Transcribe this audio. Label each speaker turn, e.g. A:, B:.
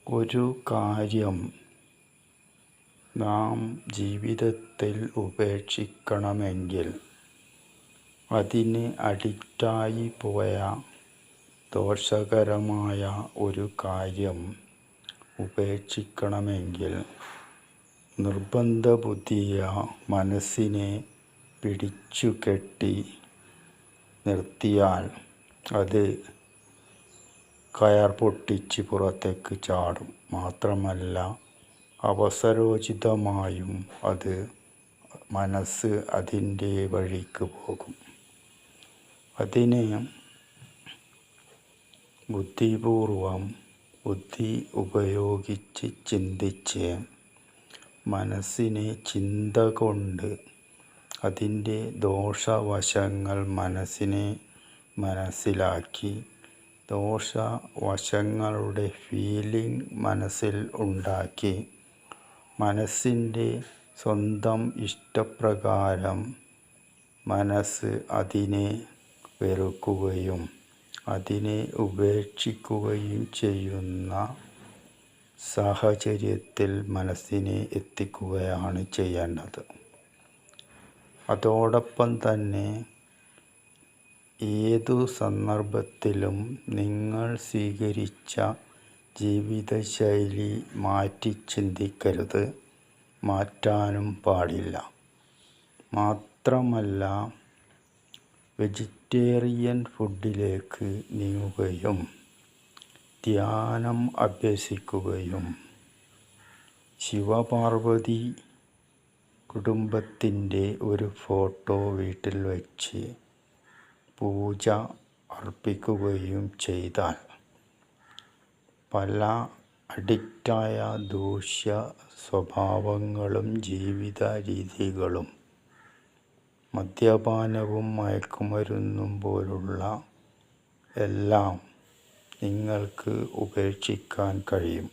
A: ഒരു കാര്യം നാം ജീവിതത്തിൽ ഉപേക്ഷിക്കണമെങ്കിൽ, അതിന് അഡിക്റ്റായി പോയ ദോഷകരമായ ഒരു കാര്യം ഉപേക്ഷിക്കണമെങ്കിൽ, നിർബന്ധബുദ്ധിയ മനസ്സിനെ പിടിച്ചുകെട്ടി നിർത്തിയാൽ അത് കയർ പൊട്ടിച്ച് പുറത്തേക്ക് ചാടും. മാത്രമല്ല, അവസരോചിതമായും മനസ്സ് അതിൻ്റെ വഴിക്ക് പോകും. അതിന് ബുദ്ധിപൂർവം ബുദ്ധി ഉപയോഗിച്ച് ചിന്തിച്ച് മനസ്സിനെ ചിന്ത കൊണ്ട് അതിൻ്റെ ദോഷവശങ്ങൾ മനസ്സിലാക്കി ദോഷവശങ്ങളുടെ ഫീലിംഗ് മനസ്സിൽ ഉണ്ടാക്കി മനസ്സിൻ്റെ സ്വന്തം ഇഷ്ടപ്രകാരം മനസ്സ് അതിനെ വെറുക്കുകയും അതിനെ ഉപേക്ഷിക്കുകയും ചെയ്യുന്ന സാഹചര്യത്തിൽ മനസ്സിനെ എത്തിക്കുകയാണ് ചെയ്യേണ്ടത്. അതോടൊപ്പം തന്നെ ഏതു സന്ദർഭത്തിലും നിങ്ങൾ സ്വീകരിച്ച ജീവിതശൈലി മാറ്റി ചിന്തിക്കരുത്, മാറ്റാനും പാടില്ല. മാത്രമല്ല, വെജിറ്റേറിയൻ ഫുഡിലേക്ക് നീങ്ങുകയും ധ്യാനം അഭ്യസിക്കുകയും ശിവപാർവതി കുടുംബത്തിൻ്റെ ഒരു ഫോട്ടോ വീട്ടിൽ വച്ച് പൂജ അർപ്പിക്കുകയും ചെയ്താൽ പല അഡിക്റ്റായ ദൂഷ്യ സ്വഭാവങ്ങളും ജീവിത രീതികളും മദ്യപാനവും മയക്കുമരുന്നും പോലുള്ള എല്ലാം നിങ്ങൾക്ക് ഉപേക്ഷിക്കാൻ കഴിയും.